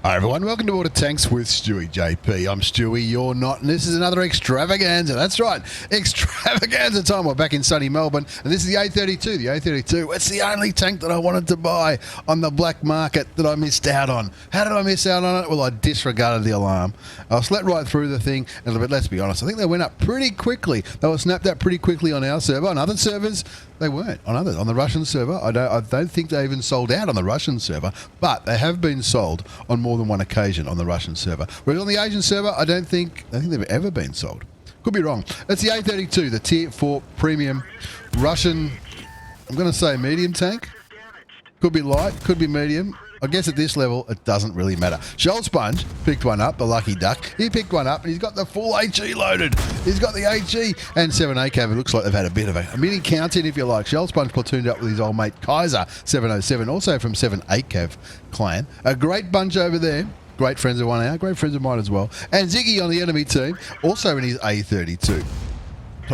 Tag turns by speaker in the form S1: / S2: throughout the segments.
S1: Hi everyone, welcome to Water Tanks with stewiejp. I'm Stewie, you're not, and this is another extravaganza. That's right, extravaganza time. We're back in sunny Melbourne, and this is the A32. The A32, it's the only tank that I wanted to buy on the black market that I missed out on. How did I miss out on it? Well, I disregarded the alarm. I slept right through the thing, and let's be honest, I think they went up pretty quickly. They were snapped up pretty quickly on our server. On other servers, they weren't. On the Russian server, I don't think they even sold out on the Russian server, but they have been sold on more than one occasion on the Russian server. Whereas on the Asian server, I don't think they've ever been sold. Could be wrong. It's the A32, the Tier 4 premium Russian, I'm going to say medium tank. Could be light, could be medium. I guess at this level, it doesn't really matter. Shell Sponge picked one up, the lucky duck. He picked one up and he's got the full HE loaded. He's got the HE and 7 ACAV. It looks like they've had a bit of a mini count-in, if you like. Shell Sponge platooned up with his old mate Kaiser 707, also from 7 ACAV clan. A great bunch over there. Great friends of one hour, great friends of mine as well. And Ziggy on the enemy team, also in his A32.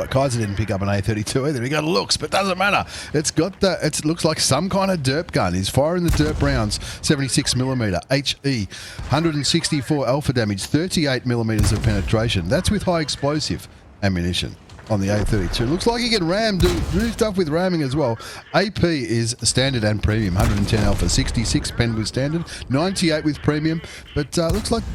S1: Kaiser didn't pick up an A32 either. He got looks, but doesn't matter. It looks like some kind of derp gun. He's firing the derp rounds. 76mm HE, 164 alpha damage, 38mm of penetration. That's with high explosive ammunition on the A32. Looks like he can do stuff with ramming as well. AP is standard and premium. 110 alpha, 66 pen with standard, 98 with premium. But looks like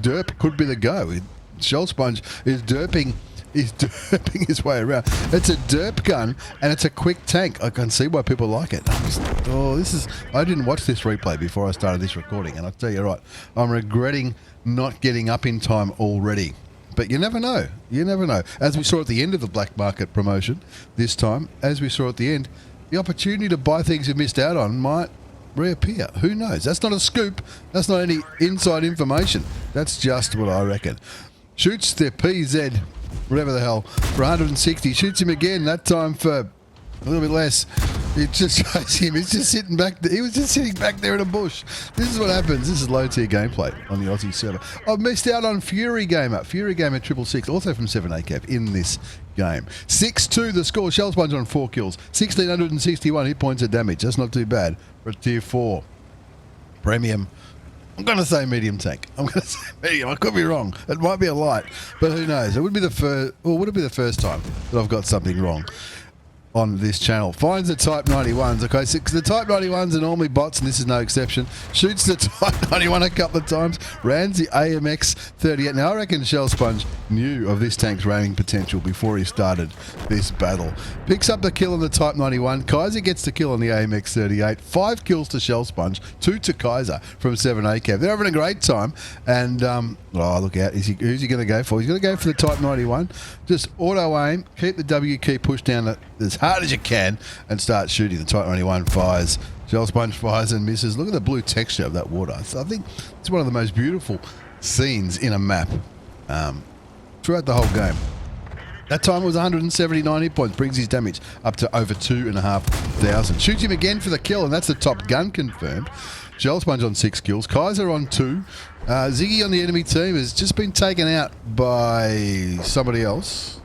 S1: derp could be the go. Shell Sponge is derping. He's derping his way around. It's a derp gun and it's a quick tank. I can see why people like it. I didn't watch this replay before I started this recording, and I'll tell you right, I'm regretting not getting up in time already. But you never know. You never know. As we saw at the end of the black market promotion this time, as we saw at the end, the opportunity to buy things you missed out on might reappear. Who knows? That's not a scoop. That's not any inside information. That's just what I reckon. Shoots the PZ, whatever the hell, for 160. Shoots him again, that time for a little bit less. It just shows him. He's just sitting back there. He was just sitting back there in a bush. This is what happens. This is low-tier gameplay on the Aussie server. I've missed out on Fury Gamer. Fury Gamer 666, also from 7 ACAV in this game. 6-2 the score. Shell Sponge on 4 kills. 1,661 hit points of damage. That's not too bad for a Tier 4 premium. I'm going to say medium tank. I'm going to say medium. I could be wrong. It might be a light, but who knows? It would be the first. Well, would it be the first time that I've got something wrong on this channel? Finds the Type 91s. Okay, so the Type 91s are normally bots, and this is no exception. Shoots the Type 91 a couple of times. Rans the AMX 38. Now, I reckon Shell Sponge knew of this tank's ramming potential before he started this battle. Picks up the kill on the Type 91. Kaiser gets the kill on the AMX 38. 5 kills to Shell Sponge, 2 to Kaiser from 7 ACAV. They're having a great time, and oh, look out. Who's he going to go for? He's going to go for the Type 91. Just auto-aim, keep the W key pushed down as hard as you can, and start shooting. The Type 91 fires. Shell Sponge fires and misses. Look at the blue texture of that water. So I think it's one of the most beautiful scenes in a map throughout the whole game. That time it was 179 hit points, brings his damage up to over 2,500. Shoots him again for the kill, and that's the top gun confirmed. Shell Sponge on 6 kills. Kaiser on 2. Ziggy on the enemy team has just been taken out by somebody else.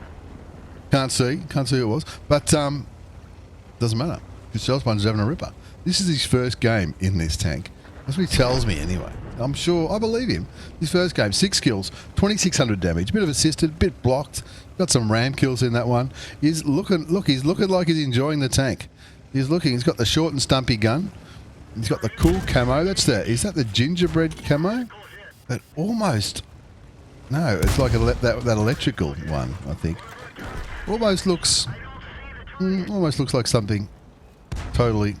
S1: Can't see who it was. But doesn't matter, because Shell Sponge is having a ripper. This is his first game in this tank. That's what he tells me anyway. I'm sure, I believe him. His first game, 6 kills, 2,600 damage, bit of assisted, bit blocked. Got some ram kills in that one. He's looking like he's enjoying the tank. He's got the short and stumpy gun. He's got the cool camo. Is that the gingerbread camo? That almost, no, it's like that electrical one, I think. Almost looks like something totally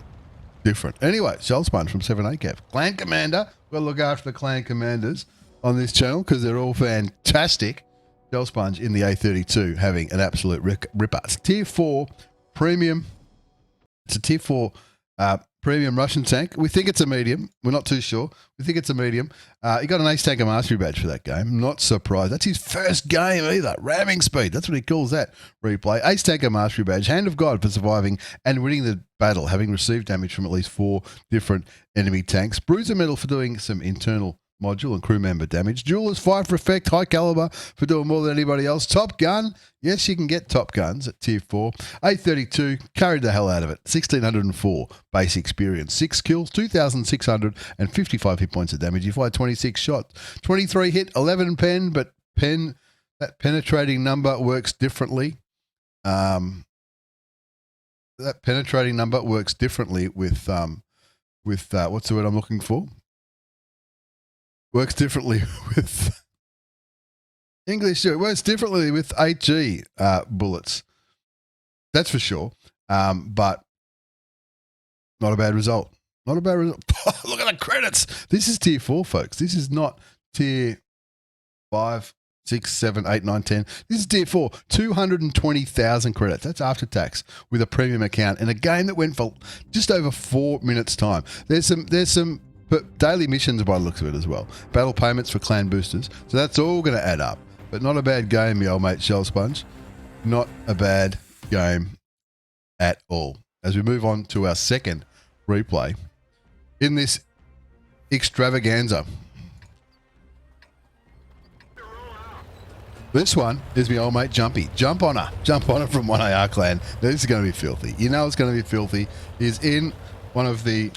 S1: different. Anyway, Shell Sponge from 7 ACAV. Clan Commander. We'll look after the clan commanders on this channel because they're all fantastic. Shell Sponge in the A32 having an absolute ripper. It's Tier 4 premium. It's a Tier 4 premium Russian tank. We think it's a medium. We're not too sure. We think it's a medium. He got an Ace Tanker Mastery badge for that game. Not surprised. That's his first game either. Ramming speed. That's what he calls that replay. Ace Tanker Mastery badge. Hand of God for surviving and winning the battle, having received damage from at least 4 different enemy tanks. Bruiser medal for doing some internal module and crew member damage. Duelist 5 for effect, high caliber for doing more than anybody else. Top gun, yes, you can get top guns at tier 4. A32, carried the hell out of it. 1,604 base experience. 6 kills, 2,655 hit points of damage. You fired 26 shots. 23 hit, 11 pen, but that penetrating number works differently. That penetrating number works differently with what's the word I'm looking for? Works differently with English. It works differently with HG bullets. That's for sure. But not a bad result. Not a bad result. Look at the credits. This is tier 4, folks. This is not tier 5, 6, 7, 8, 9, 10. This is tier 4. 220,000 credits. That's after tax with a premium account in a game that went for just over 4 minutes time. There's some daily missions by the looks of it as well. Battle payments for clan boosters. So that's all going to add up. But not a bad game, me old mate Shell Sponge. Not a bad game at all. As we move on to our second replay in this extravaganza. This one is my old mate Jumpy. Jump on her from 1AR clan. This is going to be filthy. You know it's going to be filthy. He's in one of the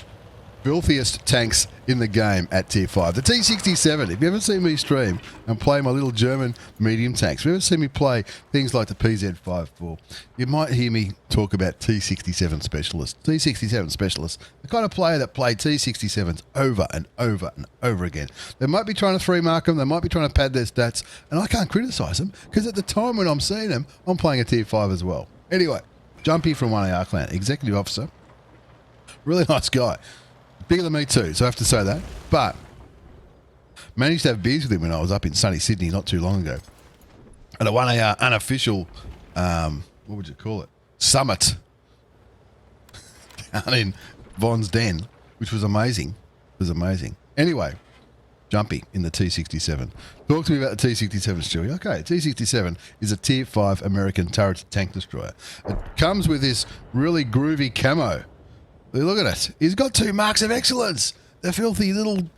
S1: filthiest tanks in the game at tier 5. The T67. If you ever seen me stream and play my little German medium tanks, if you ever seen me play things like the PZ54, you might hear me talk about T67 specialists. T67 specialists, the kind of player that play T67s over and over and over again. They might be trying to 3-mark them, they might be trying to pad their stats, and I can't criticise them because at the time when I'm seeing them, I'm playing a tier 5 as well. Anyway, Jumpy from 1AR clan, executive officer, really nice guy. Bigger than me too, so I have to say that. But managed to have beers with him when I was up in sunny Sydney not too long ago. At a 1AR unofficial, what would you call it? Summit down in Von's Den, which was amazing. It was amazing. Anyway, Jumpy in the T67. Talk to me about the T67, Stewie. Okay, T67 is a tier 5 American turret tank destroyer. It comes with this really groovy camo. Look at it. He's got 2 marks of excellence. The filthy little...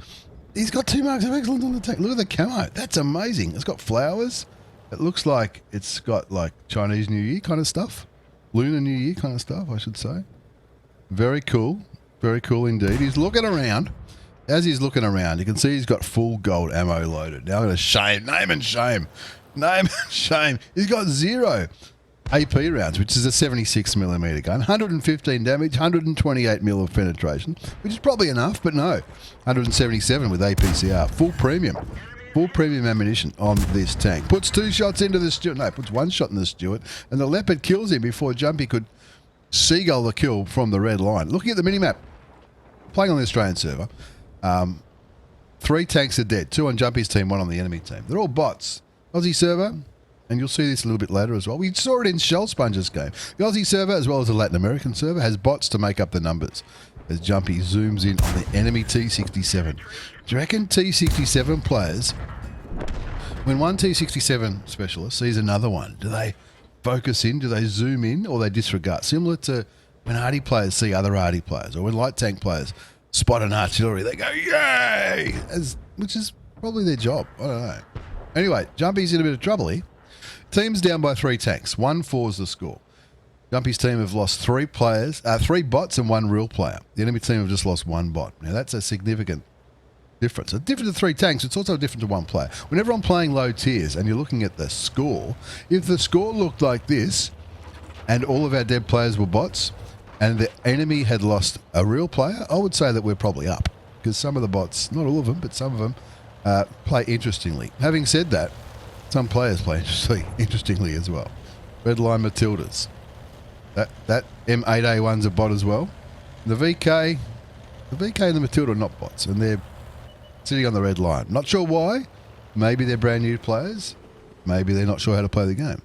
S1: He's got 2 marks of excellence on the tank. Look at the camo. That's amazing. It's got flowers. It looks like it's got like Chinese New Year kind of stuff. Lunar New Year kind of stuff, I should say. Very cool. Very cool indeed. He's looking around. As he's looking around, you can see he's got full gold ammo loaded. Now I'm going to shame. Name and shame. Name and shame. He's got 0 AP rounds, which is a 76mm gun, 115 damage, 128mm of penetration, which is probably enough, but no, 177 with APCR, full premium ammunition on this tank. Puts 2 shots into the Stewart, no, puts 1 shot in the Stewart, and the Leopard kills him before Jumpy could seagull the kill from the red line. Looking at the minimap, playing on the Australian server, 3 tanks are dead, 2 on Jumpy's team, 1 on the enemy team. They're all bots. Aussie server, and you'll see this a little bit later as well. We saw it in Shell Sponge's game. The Aussie server, as well as the Latin American server, has bots to make up the numbers as Jumpy zooms in on the enemy T67. Do you reckon T67 players, when one T67 specialist sees another one, do they focus in, do they zoom in, or they disregard? Similar to when arty players see other arty players, or when light tank players spot an artillery, they go, yay! Which is probably their job. I don't know. Anyway, Jumpy's in a bit of trouble here. Team's down by 3 tanks. 1-4's the score. Jumpy's team have lost 3 players, 3 bots and 1 real player. The enemy team have just lost 1 bot. Now that's a significant difference. It's different to 3 tanks. It's also different to 1 player. Whenever I'm playing low tiers and you're looking at the score, if the score looked like this and all of our dead players were bots and the enemy had lost a real player, I would say that we're probably up because some of the bots, not all of them, but some of them play interestingly. Having said that, some players play interestingly as well. Red line Matildas. That M8A1's a bot as well. The VK and the Matilda are not bots, and they're sitting on the red line. Not sure why. Maybe they're brand new players. Maybe they're not sure how to play the game.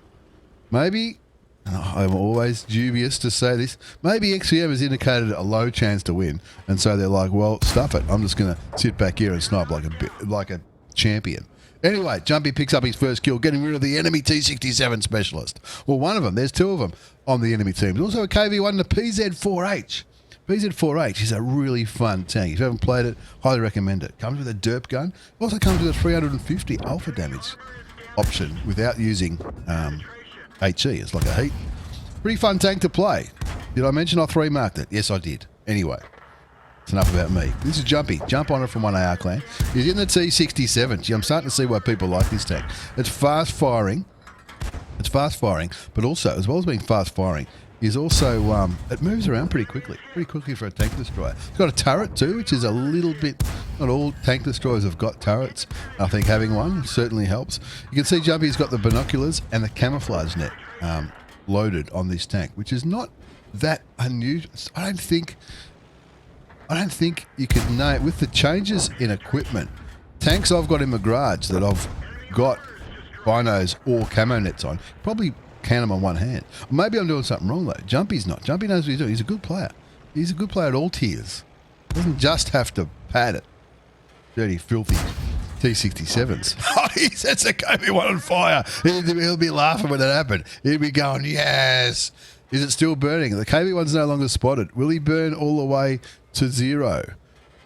S1: Maybe, I'm always dubious to say this, maybe XVM has indicated a low chance to win, and so they're like, well, stuff it. I'm just going to sit back here and snipe like a champion. Anyway, Jumpy picks up his first kill, getting rid of the enemy T67 specialist. Well, one of them. There's 2 of them on the enemy team. There's also a KV1 and a PZ4H. BZ4H is a really fun tank. If you haven't played it, highly recommend it. Comes with a derp gun. It also comes with a 350 alpha damage option without using HE. It's like a heat. Pretty fun tank to play. Did I mention I 3-marked it? Yes, I did. Anyway, it's enough about me. This is Jumpy. Jumphonner from 1AR clan. He's in the T67. Gee, I'm starting to see why people like this tank. It's fast firing. It's fast firing, but also, as well as being fast firing, is also, it moves around pretty quickly for a tank destroyer. It's got a turret too, which is a little bit, not all tank destroyers have got turrets. I think having one certainly helps. You can see Jumpy's got the binoculars and the camouflage net loaded on this tank, which is not that unusual. I don't think you could know it with the changes in equipment. Tanks I've got in my garage that I've got binos or camo nets on, probably count them on one hand. Maybe I'm doing something wrong though. Jumpy's not. Jumpy knows what he's doing. He's a good player. He's a good player at all tiers. Doesn't just have to pad it. Dirty, filthy T67s. Oh, he sets a KB1 on fire. He'll be laughing when that happened. He'll be going, yes. Is it still burning? The KB1's no longer spotted. Will he burn all the way to 0?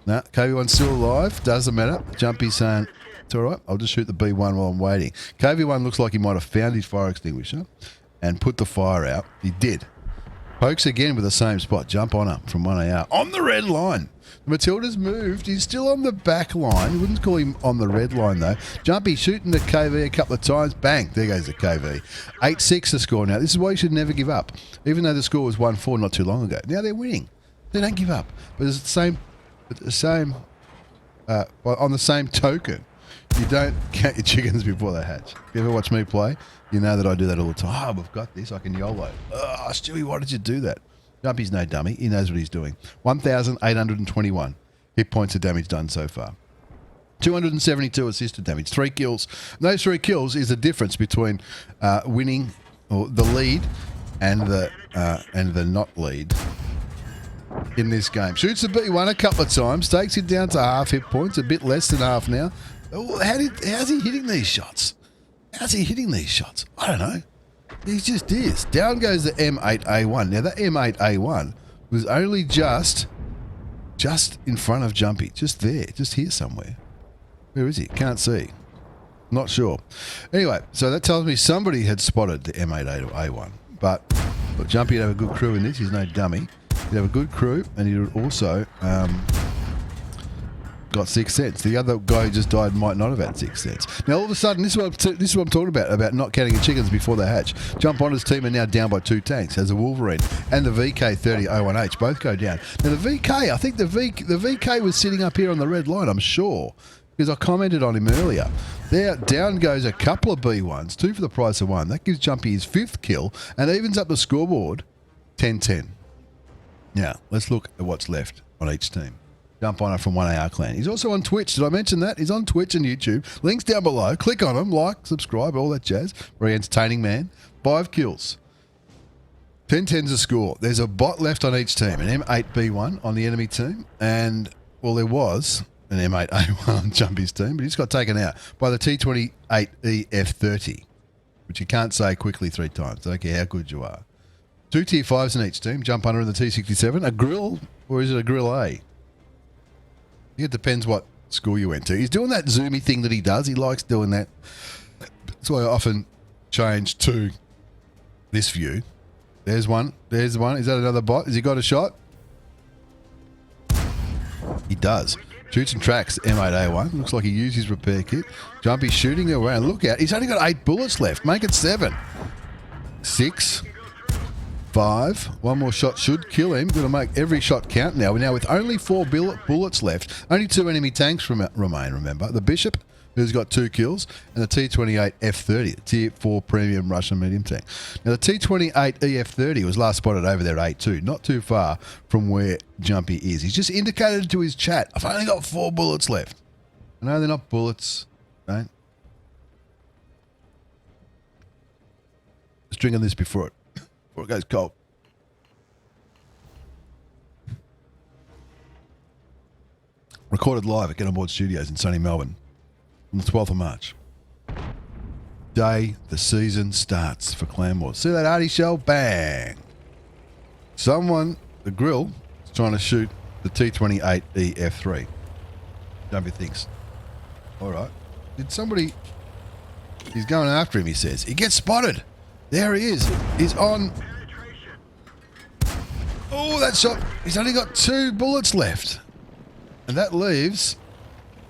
S1: No, KB1's still alive. Doesn't matter. Jumpy's saying, it's all right. I'll just shoot the B1 while I'm waiting. KB1 looks like he might have found his fire extinguisher and put the fire out. He did. Pokes again with the same spot. Jump on up from 1AR. On the red line. Matilda's moved. He's still on the back line. Wouldn't call him on the red line, though. Jumpy shooting the KV a couple of times. Bang. There goes the KV. 8-6 the score now. This is why you should never give up. Even though the score was 1-4 not too long ago. Now they're winning. They don't give up. But it's on the same token, you don't count your chickens before they hatch. If you ever watch me play, you know that I do that all the time. Oh, we've got this. I can YOLO. Oh, Stewie, why did you do that? Jumpy's no dummy. He knows what he's doing. 1,821 hit points of damage done so far. 272 assisted damage. 3 kills. And those 3 kills is the difference between winning or the lead and the not lead in this game. Shoots the B1 a couple of times. Takes it down to half hit points. A bit less than half now. How's he hitting these shots? How's he hitting these shots? I don't know. He just is. Down goes the M8A1. Now, that M8A1 was only just in front of Jumpy. Just there. Just here somewhere. Where is he? Can't see. Not sure. Anyway, so that tells me somebody had spotted the M8A1. But look, Jumpy would have a good crew in this. He's no dummy. He'd have a good crew, and he would also got 6 cents. The other guy who just died might not have had 6 cents. Now, all of a sudden, this is what I'm talking about not counting your chickens before they hatch. Jumphonner's team are now down by 2 tanks, as a Wolverine and the VK3001H both go down. Now, the VK, I think the VK was sitting up here on the red line, I'm sure, because I commented on him earlier. There, down goes a couple of B1s, 2 for the price of 1. That gives Jumpy his 5th kill and evens up the scoreboard 10-10. Now, let's look at what's left on each team. Jumphonner from 1AR clan. He's also on Twitch. Did I mention that? He's on Twitch and YouTube. Links down below. Click on him. Like, subscribe, all that jazz. Very entertaining man. 5 kills. 10-10's a score. There's a bot left on each team. An M8B1 on the enemy team. And, well, there was an M8A1 on Jumpy's team, but he just got taken out by the T22 F30, which you can't say quickly 3 times. I don't care how good you are. 2 tier 5s in each team. Jumphonner in the T67. A grill, or is it a grill A? It depends what school you went to. He's doing that zoomy thing that he does. He likes doing that. That's why I often change to this view. There's one. There's one. Is that another bot? Has he got a shot? He does. Shoots and tracks M8A1. Looks like he used his repair kit. Jumpy shooting around. Look out. He's only got 8 bullets left. Make it 7. 6. 5. One more shot should kill him. Going to make every shot count now. Now with only 4 bullets left. Only 2 enemy tanks remain, remember. The Bishop, who's got 2 kills, and the T28 F30, the Tier 4 Premium Russian Medium Tank. Now the T28 EF30 was last spotted over there at 8-2, not too far from where Jumpy is. He's just indicated to his chat, I've only got 4 bullets left. I know they're not bullets, right? Just drinking this before it goes cold. Recorded live at Get On Board Studios in sunny Melbourne on the 12th of March. Day the season starts for Clan Wars. See that arty shell? Bang! Someone, the grill, trying to shoot the T28 F3. Jumpy thinks, all right, did somebody... He's going after him, he says. He gets spotted. There he is. He's on... Oh, that shot. He's only got 2 bullets left. And that leaves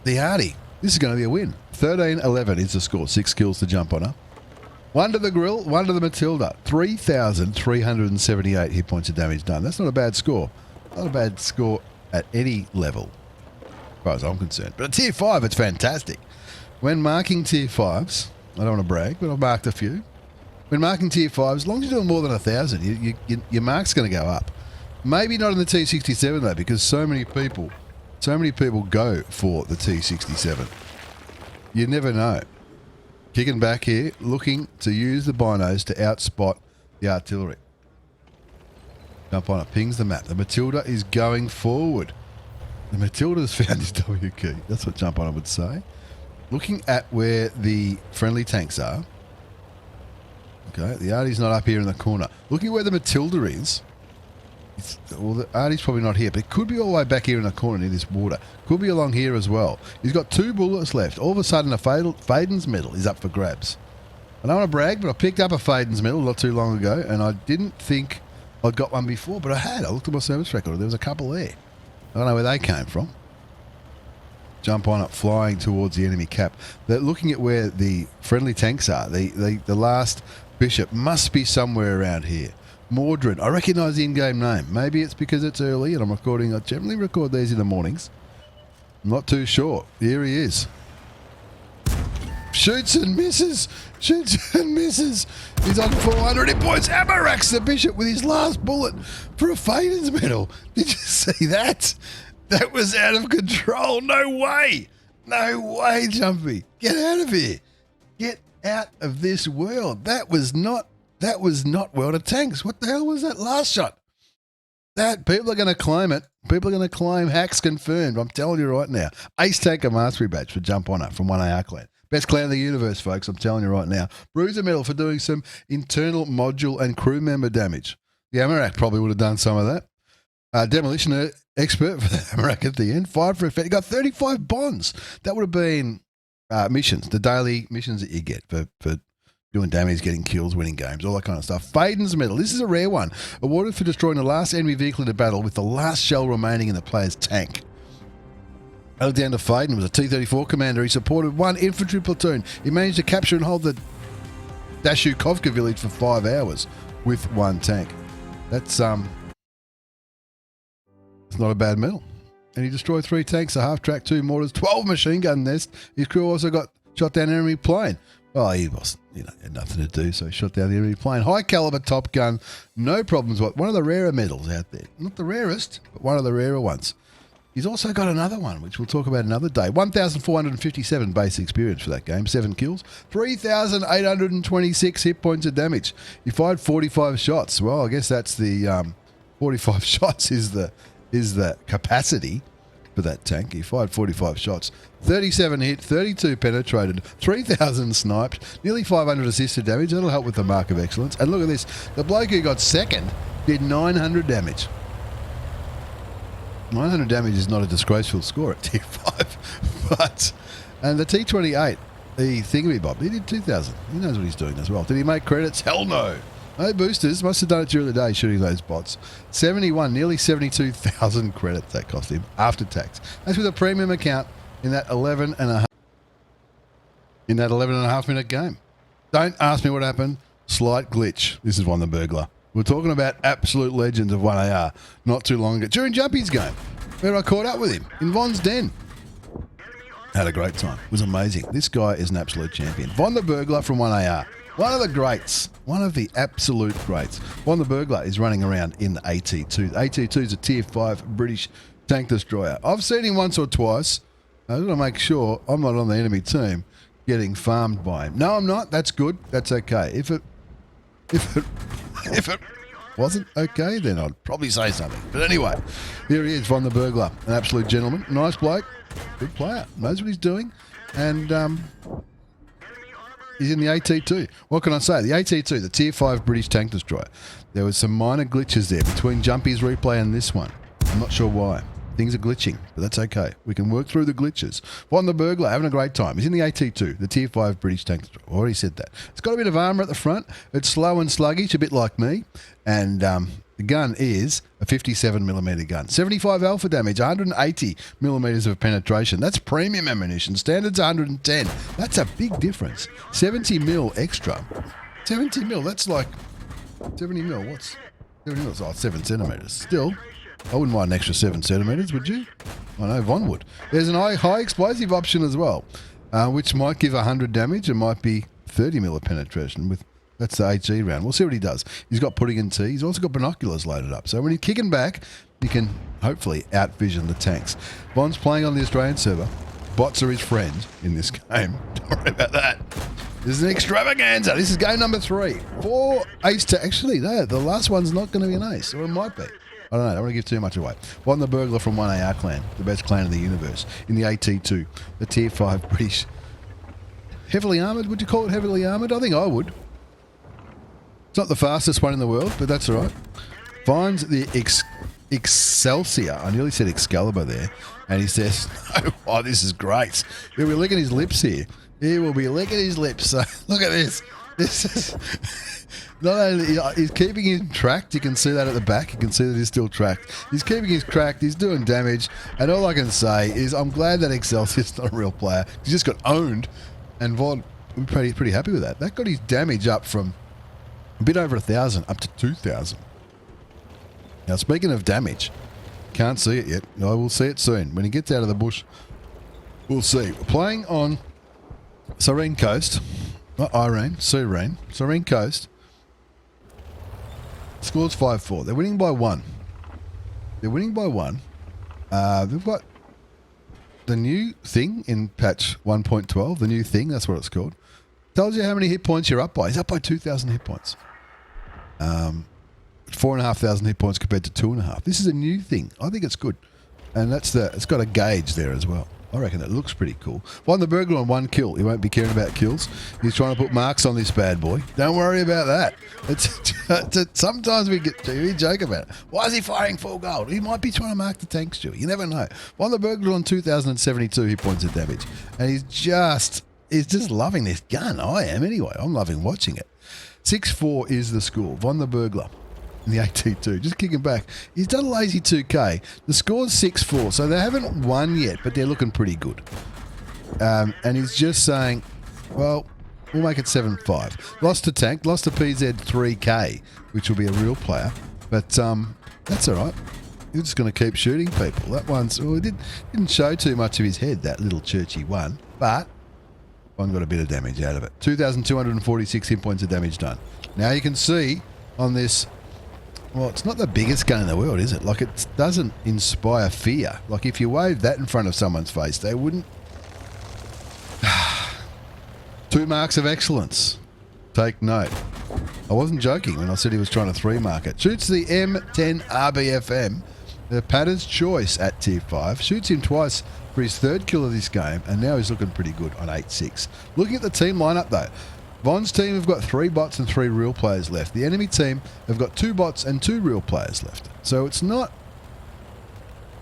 S1: the Artie. This is going to be a win. 13-11 is the score. 6 kills to jump on her. 1 to the grill, 1 to the Matilda. 3,378 hit points of damage done. That's not a bad score. Not a bad score at any level, as far as I'm concerned. But at Tier 5, it's fantastic. When marking Tier 5s, I don't want to brag, but I've marked a few. When marking Tier 5s, as long as you're doing more than 1,000, your mark's going to go up. Maybe not in the T67 though, because so many people go for the T67. You never know. Kicking back here, looking to use the binos to outspot the artillery. Jump on it, pings the map. The Matilda is going forward. The Matilda's found his W key. That's what Jump on it would say. Looking at where the friendly tanks are. Okay, the Artie's not up here in the corner. Looking where the Matilda is. Well, the Artie's probably not here, but it could be all the way back here in the corner near this water. Could be along here as well. He's got 2 bullets left. All of a sudden, a Feyden's medal is up for grabs. I don't want to brag, but I picked up a Feyden's medal not too long ago, and I didn't think I'd got one before, but I had. I looked at my service record. There was a couple there. I don't know where they came from. Jump on it, flying towards the enemy cap. They're looking at where the friendly tanks are. The last bishop must be somewhere around here. Mordred. I recognise the in-game name. Maybe it's because it's early and I'm recording. I generally record these in the mornings. I'm not too sure. Here he is. Shoots and misses. Shoots and misses. He's on 400 hit points. Amaraks the bishop with his last bullet for a Feyden's medal. Did you see that? That was out of control. No way. No way, Jumpy. Get out of here. Get out of this world. That was not World of Tanks. What the hell was that last shot? That people are going to claim it. People are going to claim hacks confirmed. I'm telling you right now. Ace Tanker Mastery Badge for Jump On It from 1AR Clan. Best clan in the universe, folks. I'm telling you right now. Bruiser Medal for doing some internal module and crew member damage. The Amarak probably would have done some of that. Demolition expert for the Amarak at the end. 5 for effect. He got 35 bonds. That would have been missions, the daily missions that you get for doing damage, getting kills, winning games, all that kind of stuff. Feyden's medal. This is a rare one. Awarded for destroying the last enemy vehicle in a battle with the last shell remaining in the player's tank. Alexander Feyden was a T-34 commander. He supported 1 infantry platoon. He managed to capture and hold the Dashukovka village for 5 hours with 1 tank. That's it's not a bad medal. And he destroyed 3 tanks, a half-track, 2 mortars, 12 machine gun nests. His crew also got shot down an enemy plane. Well, he was, had nothing to do, so he shot down the enemy plane. High caliber Top Gun, no problems. One of the rarer medals out there. Not the rarest, but one of the rarer ones. He's also got another one, which we'll talk about another day. 1,457 base experience for that game. 7 kills. 3,826 hit points of damage. He fired 45 shots. Well, I guess that's the 45 shots is the capacity for that tank. He fired 45 shots. 37 hit, 32 penetrated, 3,000 sniped, nearly 500 assisted damage. That'll help with the mark of excellence. And look at this. The bloke who got second did 900 damage. 900 damage is not a disgraceful score at Tier 5. And the T28, the thingamabob, he did 2,000. He knows what he's doing as well. Did he make credits? Hell no. No boosters. Must have done it during the day shooting those bots. 71, nearly 72,000 credits that cost him after tax. That's with a premium account in that 11 and a half minute game. Don't ask me what happened. Slight glitch. This is the Burglar. We're talking about absolute legends of 1AR not too long ago. During Jumpy's game, where I caught up with him in Von's den. Had a great time. It was amazing. This guy is an absolute champion. Von the Burglar from 1AR. One of the greats. One of the absolute greats. Von the Burglar is running around in the AT2. The AT2 is a Tier 5 British tank destroyer. I've seen him once or twice. I just want to make sure I'm not on the enemy team getting farmed by him. No, I'm not. That's good. That's okay. If it wasn't okay, then I'd probably say something. But anyway, here he is, Von the Burglar. An absolute gentleman. Nice bloke. Good player. Knows what he's doing. And he's in the AT2. What can I say? The AT2, the Tier 5 British tank destroyer. There was some minor glitches there between Jumpy's replay and this one. I'm not sure why. Things are glitching, but that's okay. We can work through the glitches. Von the Burglar, having a great time. He's in the AT2, the Tier 5 British tank. I already said that. It's got a bit of armour at the front. It's slow and sluggish, a bit like me. And the gun is a 57mm gun. 75 alpha damage, 180mm of penetration. That's premium ammunition. Standard's 110. That's a big difference. 70mm extra. 70mm, that's like 70mm. What's 70mm? Oh, 7 centimetres. Still, I wouldn't mind an extra 7 centimetres, would you? I know Von would. There's an high explosive option as well, which might give 100 damage. It might be 30mm of penetration with. That's the HE round. We'll see what he does. He's got pudding and tea. He's also got binoculars loaded up. So when he's kicking back, you can hopefully out-vision the tanks. Von's playing on the Australian server. Bots are his friend in this game. Don't worry about that. This is an extravaganza. This is game number 3. 4 ace to... Actually, no, the last one's not going to be an ace. Or it might be. I don't know. I don't want to give too much away. Von the Burglar from 1AR clan. The best clan in the universe. In the AT2. The Tier 5 British. Heavily armoured? Would you call it heavily armoured? I think I would. It's not the fastest one in the world, but that's all right. Finds the Excelsior. I nearly said Excalibur there. And he says, oh, this is great. He'll be licking his lips here. He will be licking his lips. So look at this. This is... Not only he's keeping him tracked, you can see that at the back. You can see that he's still tracked. He's keeping his tracked. He's doing damage. And all I can say is I'm glad that Excelsior's not a real player. He just got owned. And Von, I'm pretty happy with that. That got his damage up from... a bit over 1,000 up to 2,000. Now, speaking of damage, can't see it yet. I will see it soon. When he gets out of the bush, we'll see. We're playing on Serene Coast. Not Irene, Serene. Serene Coast. Score's 5-4. They're winning by 1. They're winning by 1. They've got the new thing in patch 1.12. The new thing, that's what it's called. Tells you how many hit points you're up by. He's up by 2,000 hit points. 4,500 hit points compared to 2.5. This is a new thing. I think it's good. And it's got a gauge there as well. I reckon it looks pretty cool. Von the Burglar on 1 kill. He won't be caring about kills. He's trying to put marks on this bad boy. Don't worry about that. Sometimes we joke about it. Why is he firing full gold? He might be trying to mark the tanks, Stewie. You never know. Von the Burglar on 2,072 hit points of damage. And he's just loving this gun. I am anyway. I'm loving watching it. 6-4 is the score. Von the Burglar in the AT2. Just kicking back. He's done a lazy 2K. The score's 6-4, so they haven't won yet, but they're looking pretty good. And he's just saying, well, we'll make it 7-5. Lost to Tank, lost to PZ3K, which will be a real player. But that's all right. You're just going to keep shooting people. That one's... Well, it didn't show too much of his head, that little churchy one. But one got a bit of damage out of it. 2,246 hit points of damage done. Now you can see on this... Well, it's not the biggest gun in the world, is it? Like, it doesn't inspire fear. Like, if you waved that in front of someone's face, they wouldn't... 2 marks of excellence. Take note. I wasn't joking when I said he was trying to 3-mark it. Shoots the M10 RBFM, the Patter's choice at Tier 5. Shoots him twice for his 3rd kill of this game, and now he's looking pretty good on 8-6. Looking at the team lineup, though. Von's team have got 3 bots and 3 real players left. The enemy team have got 2 bots and 2 real players left. So it's not...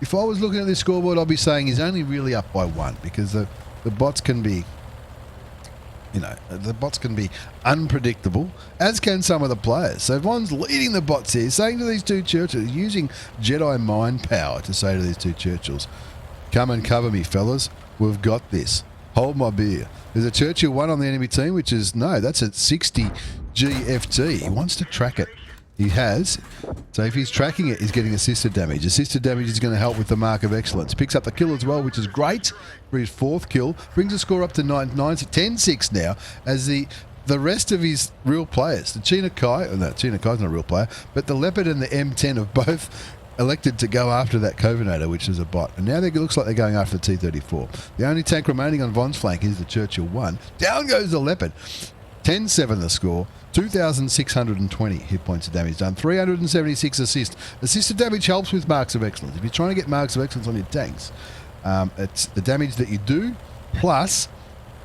S1: If I was looking at this scoreboard, I'd be saying he's only really up by 1, because the bots can be... You know, the bots can be unpredictable, as can some of the players. So Von's leading the bots here, saying to these 2 Churchills, using Jedi mind power to say to these 2 Churchills, come and cover me, fellas. We've got this. Hold my beer. There's a Churchill 1 on the enemy team, which is... No, that's at 60 GFT. He wants to track it. He has. So if he's tracking it, he's getting assisted damage. Assisted damage is going to help with the mark of excellence. Picks up the kill as well, which is great for his 4th kill. Brings the score up to 10-6 now, as the rest of his real players, the China Kai... Oh, no, China Kai's not a real player, but the Leopard and the M10 have both... elected to go after that Covenator, which is a bot. And now it looks like they're going after the T34. The only tank remaining on Von's flank is the Churchill 1. Down goes the Leopard. 10-7 the score. 2,620 hit points of damage done. 376 assists. Assisted damage helps with marks of excellence. If you're trying to get marks of excellence on your tanks, it's the damage that you do plus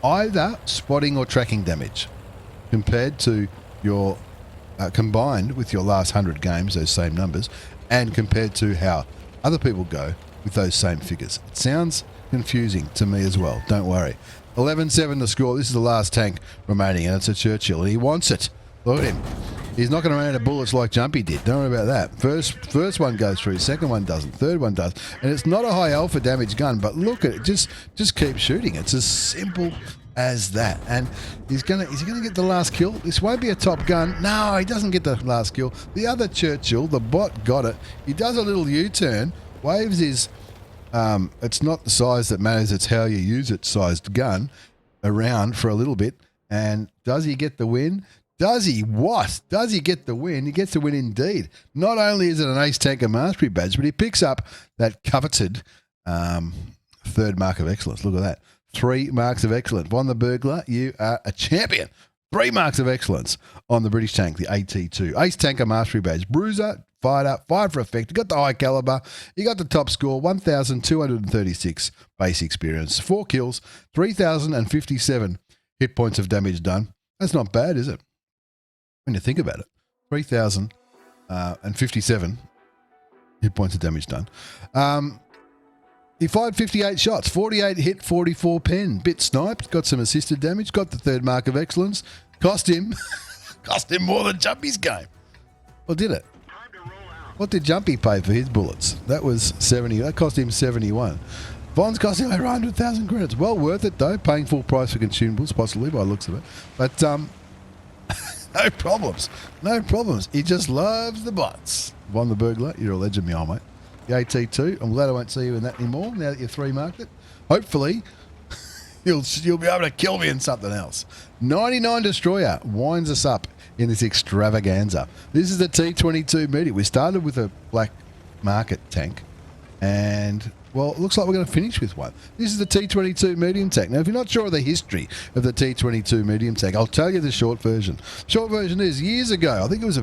S1: either spotting or tracking damage compared to your... combined with your last 100 games, those same numbers, and compared to how other people go with those same figures. It sounds confusing to me as well. Don't worry. 11-7 to score. This is the last tank remaining, and it's a Churchill, and he wants it. Look at him. He's not going to run out of bullets like Jumpy did. Don't worry about that. First one goes through. Second one doesn't. Third one does. And it's not a high alpha damage gun, but look at it. Just keep shooting. It's as simple as that. And is he going to get the last kill? This won't be a top gun. No, he doesn't get the last kill. The other Churchill, the bot, got it. He does a little U-turn. Waves his, it's not the size that matters, it's how you use it, sized gun around for a little bit. And does he get the win? Does he what? Does he get the win? He gets the win indeed. Not only is it an Ace Tanker Mastery badge, but he picks up that coveted third mark of excellence. Look at that. 3 marks of excellence. On the Burglar, you are a champion. 3 marks of excellence on the British tank, the AT2. Ace Tanker Mastery badge. Bruiser, fired up, fired for effect. You got the high caliber. You got the top score, 1,236 base experience. 4 kills, 3,057 hit points of damage done. That's not bad, is it? When you think about it, 3,057 hit points of damage done. He fired 58 shots, 48 hit, 44 pen. Bit sniped, got some assisted damage, got the third mark of excellence. Cost him more than Jumpy's game. Or did it? What did Jumpy pay for his bullets? That was 70. That cost him 71. Von's cost him over 100,000 credits. Well worth it though, paying full price for consumables, possibly by the looks of it. But no problems. No problems. He just loves the bots. Von the Burglar, you're a legend, me old mate. The AT2, I'm glad I won't see you in that anymore now that you've 3 marked it. Hopefully, you'll be able to kill me in something else. 99 Destroyer winds us up in this extravaganza. This is the T22 Medium. We started with a black market tank, and well, it looks like we're going to finish with one. This is the T22 Medium tank. Now, if you're not sure of the history of the T22 Medium tank, I'll tell you the short version. Short version is years ago, I think it was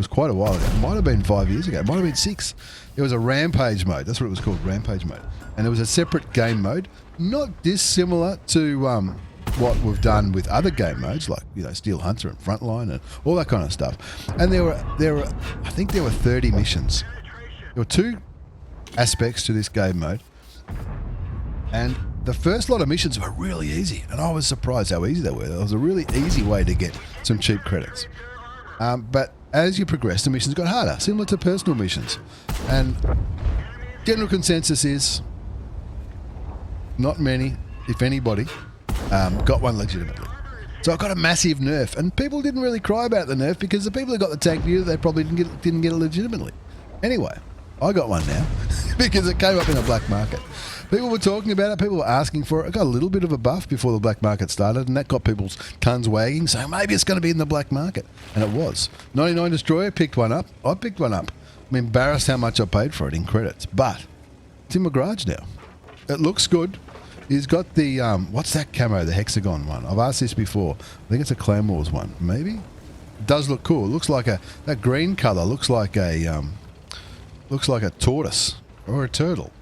S1: quite a while ago. It might have been 5 years ago. It might have been 6. There was a rampage mode. That's what it was called, rampage mode. And there was a separate game mode, not dissimilar to what we've done with other game modes, like Steel Hunter and Frontline and all that kind of stuff. And there were I think there were 30 missions. There were 2 aspects to this game mode, and the first lot of missions were really easy, and I was surprised how easy they were. It was a really easy way to get some cheap credits. But as you progress, the missions got harder, similar to personal missions. And general consensus is not many, if anybody, got one legitimately. So it got a massive nerf, and people didn't really cry about the nerf because the people who got the tank knew they probably didn't get it legitimately. Anyway, I got one now because it came up in a black market. People were talking about it. People were asking for it. It got a little bit of a buff before the black market started, and that got people's tongues wagging, saying maybe it's going to be in the black market. And it was. 99 Destroyer picked one up. I picked one up. I'm embarrassed how much I paid for it in credits, but it's in my garage now. It looks good. He's got the, what's that camo, the hexagon one? I've asked this before. I think it's a Clan Wars one. Maybe? It does look cool. It looks like that green colour looks like a tortoise or a turtle.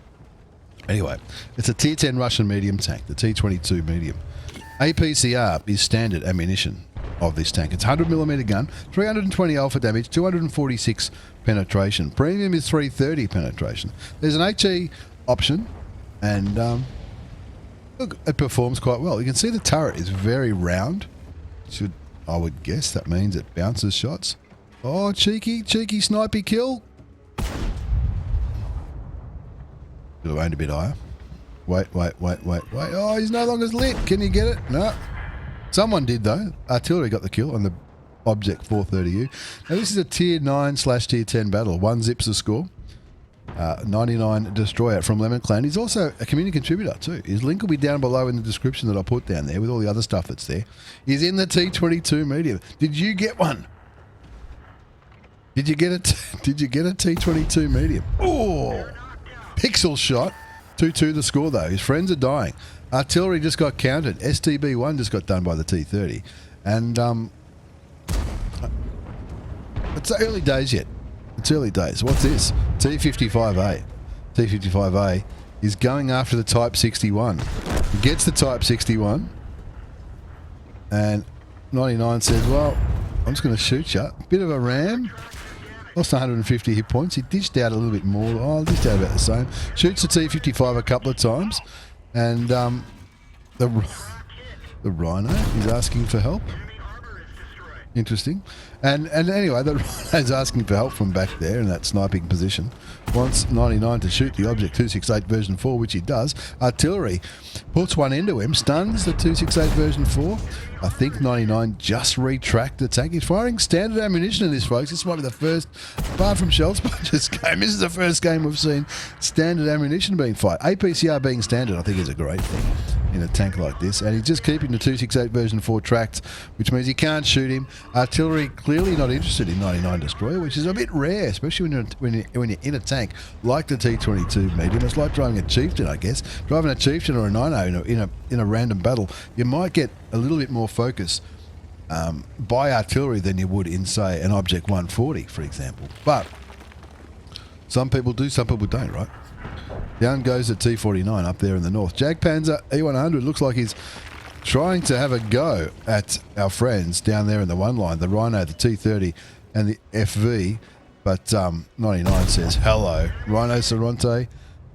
S1: Anyway, it's a tier 10 Russian medium tank, the T22 Medium. APCR is standard ammunition of this tank. It's 100mm gun, 320 alpha damage, 246 penetration. Premium is 330 penetration. There's an HE option, and look, it performs quite well. You can see the turret is very round. I would guess that means it bounces shots. Oh, cheeky snipey kill. Should have aimed a bit higher. Wait. Oh, he's no longer lit. Can you get it? No. Someone did, though. Artillery got the kill on the Object 430U. Now, this is a Tier 9/Tier 10 battle. 1 zips a score. 99 Destroyer from Lemon Clan. He's also a community contributor, too. His link will be down below in the description that I put down there with all the other stuff that's there. He's in the T22 Medium. Did you get one? Did you get a T22 Medium? Oh! Pixel shot. 2-2 the score, though. His friends are dying. Artillery just got counted. STB1 just got done by the T30. And it's early days yet. It's early days. What's this? T55A. T55A is going after the Type 61. He gets the Type 61. And 99 says, well, I'm just going to shoot you. Bit of a ram. Lost 150 hit points. He dished out a little bit more. Oh, dished out about the same. Shoots the T55 a couple of times. And the Rhino is asking for help. Interesting. And anyway, the Rhino's asking for help from back there in that sniping position. Wants 99 to shoot the Object 268 version 4, which he does. Artillery puts one into him, stuns the 268 version 4. I think 99 just retracked the tank. He's firing standard ammunition in this, folks. This might be the first, apart from Shell Sponge's game, this is the first game we've seen standard ammunition being fired. APCR being standard, I think, is a great thing in a tank like this. And he's just keeping the 268 version 4 tracked, which means he can't shoot him. Artillery clearly not interested in 99 Destroyer, which is a bit rare, especially when you're in a tank like the T22 Medium. It's like driving a Chieftain, I guess. Driving a Chieftain or a 90 in a random battle, you might get a little bit more focus by artillery than you would in, say, an Object 140, for example. But some people do, some people don't, right? Down goes the T49 up there in the north. Jagdpanzer E100 looks like he's trying to have a go at our friends down there in the one line, the Rhino, the T30 and the FV, but 99 says, hello, Rhino Sorrente,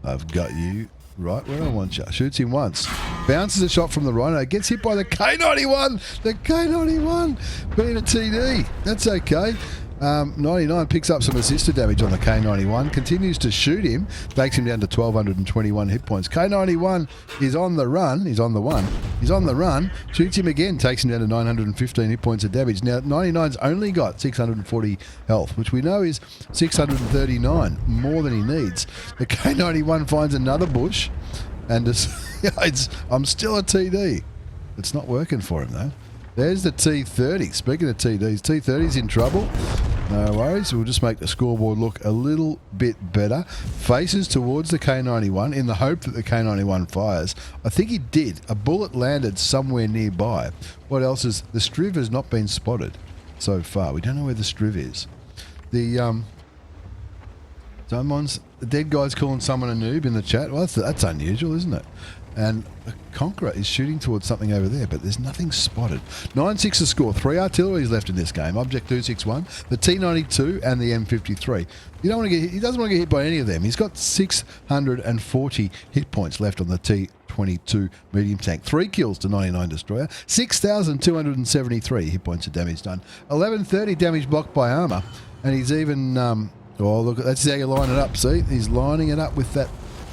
S1: I've got you right where I want you. Shoots him once, bounces a shot from the Rhino, gets hit by the K91, the K91 being a TD, that's okay. 99 picks up some assisted damage on the K91, continues to shoot him, takes him down to 1,221 hit points. K91 is on the run, he's on the run, shoots him again, takes him down to 915 hit points of damage. Now, 99's only got 640 health, which we know is 639, more than he needs. The K91 finds another bush, and I'm still a TD. It's not working for him, though. There's the T30. Speaking of TDs, T30's in trouble. No worries. We'll just make the scoreboard look a little bit better. Faces towards the K91 in the hope that the K91 fires. I think he did. A bullet landed somewhere nearby. What else is... The Striv has not been spotted so far. We don't know where the Striv is. The dead guy's calling someone a noob in the chat. Well, that's unusual, isn't it? And the Conqueror is shooting towards something over there, but there's nothing spotted. 9-6 the score. 3 artilleries left in this game. Object 261, the T92 and the M53. He doesn't want to get hit by any of them. He's got 640 hit points left on the T22 medium tank. 3 kills to 99 Destroyer. 6,273 hit points of damage done. 1130 damage blocked by armor. And he's even... oh, look, that's how you line it up, see? He's lining it up with that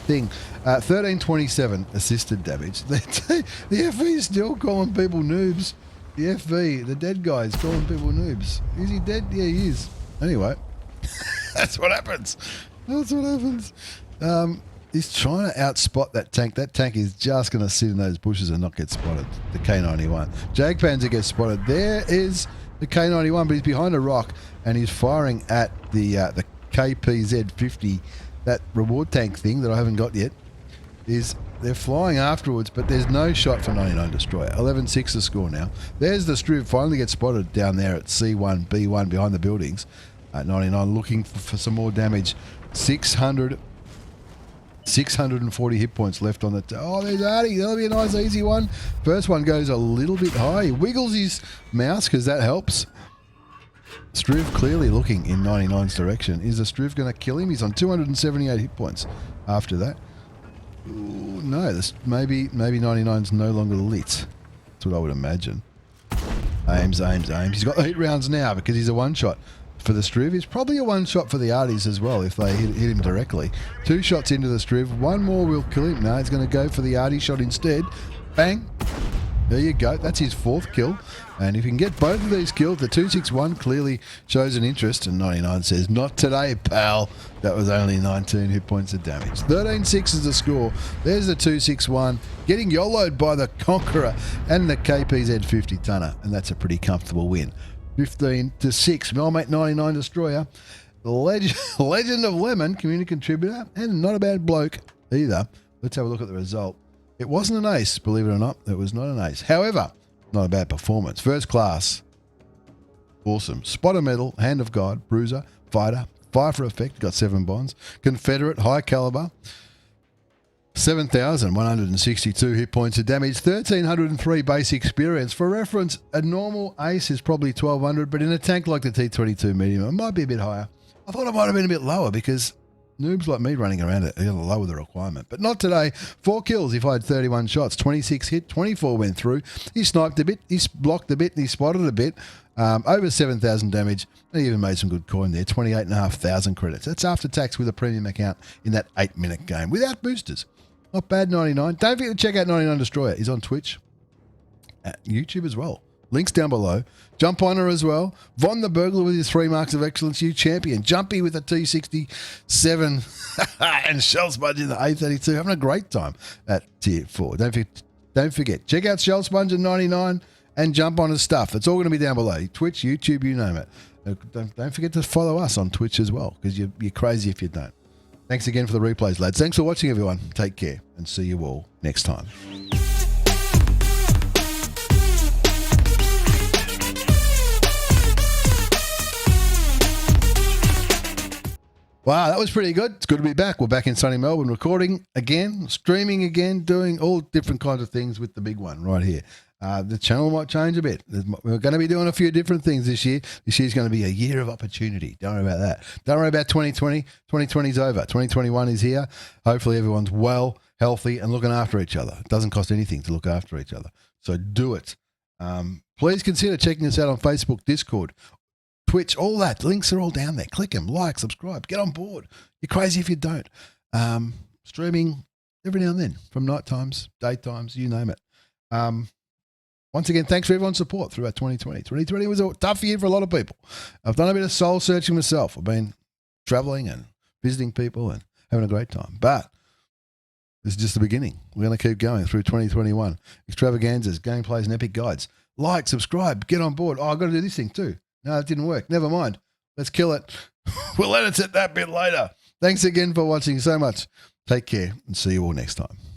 S1: thing. 1327 assisted damage. The FV is still calling people noobs. The FV, the dead guy, is calling people noobs. Is he dead? Yeah, he is. Anyway, that's what happens. That's what happens. He's trying to outspot that tank. That tank is just going to sit in those bushes and not get spotted. The K91. Jagdpanzer gets spotted. There is the K91, but he's behind a rock and he's firing at the KPZ-50, that reward tank thing that I haven't got yet. They're flying afterwards, but there's no shot for 99 Destroyer. 11-6 the score now. There's the Striv, finally gets spotted down there at C1, B1 behind the buildings. 99 looking for some more damage. 640 hit points left on the... oh, there's Artie. That'll be a nice easy one. First one goes a little bit high. He wiggles his mouse because that helps. Striv clearly looking in 99's direction. Is the Striv going to kill him? He's on 278 hit points after that. Ooh, no, maybe 99's no longer lit. That's what I would imagine. Aims. He's got the hit rounds now because he's a one-shot for the Striv. He's probably a one-shot for the Arties as well if they hit him directly. 2 shots into the Striv. 1 more will kill him. No, he's going to go for the Artie shot instead. Bang. There you go. That's his 4th kill. And if you can get both of these killed, the 261 clearly shows an interest. And 99 says, not today, pal. That was only 19 hit points of damage. 13-6 is the score. There's the 261 getting YOLO'd by the Conqueror and the KPZ-50 tonner. And that's a pretty comfortable win. 15-6. My mate 99 Destroyer. Legend of Lemon, community contributor. And not a bad bloke either. Let's have a look at the result. It wasn't an ace, believe it or not. It was not an ace. However, not a bad performance. First class. Awesome. Spotter medal, Hand of God, Bruiser, Fighter, Fire for Effect, got 7 bonds. Confederate, High Caliber. 7,162 hit points of damage, 1,303 base experience. For reference, a normal ace is probably 1,200, but in a tank like the T22 Medium, it might be a bit higher. I thought it might have been a bit lower because noobs like me running around it are going to lower the requirement. But not today. 4 kills. He fired 31 shots, 26 hit, 24 went through. He sniped a bit, he blocked a bit, and he spotted a bit. Over 7,000 damage. And he even made some good coin there, 28,500 credits. That's after tax with a premium account in that 8-minute game without boosters. Not bad, 99. Don't forget to check out 99 Destroyer. He's on Twitch, at YouTube as well. Links down below. Jumphonner as well. Von the Burglar with his 3 marks of excellence. You champion. Jumpy with a T67 and Shell Sponge in the A32. Having a great time at Tier 4. Don't forget. Check out Shell Sponge at 99 and jump on his stuff. It's all going to be down below. Twitch, YouTube, you name it. Don't forget to follow us on Twitch as well because you're crazy if you don't. Thanks again for the replays, lads. Thanks for watching, everyone. Take care and see you all next time. Wow, that was pretty good. It's good to be back. We're back in sunny Melbourne, recording again, streaming again, doing all different kinds of things with the big one right here. The channel might change a bit. We're going to be doing a few different things this year. This year's going to be a year of opportunity. Don't worry about that. Don't worry about 2020. 2020's over. 2021 is here. Hopefully everyone's well, healthy, and looking after each other. It doesn't cost anything to look after each other. So do it. Please consider checking us out on Facebook, Discord, Twitch, all that. Links are all down there. Click them, like, subscribe, get on board. You're crazy if you don't. Streaming every now and then, from night times, daytimes, you name it. Once again, thanks for everyone's support throughout 2020. 2020 was a tough year for a lot of people. I've done a bit of soul searching myself. I've been traveling and visiting people and having a great time. But this is just the beginning. We're going to keep going through 2021. Extravaganzas, gameplays, and epic guides. Like, subscribe, get on board. Oh, I've got to do this thing too. No, it didn't work. Never mind. Let's kill it. We'll edit it that bit later. Thanks again for watching so much. Take care and see you all next time.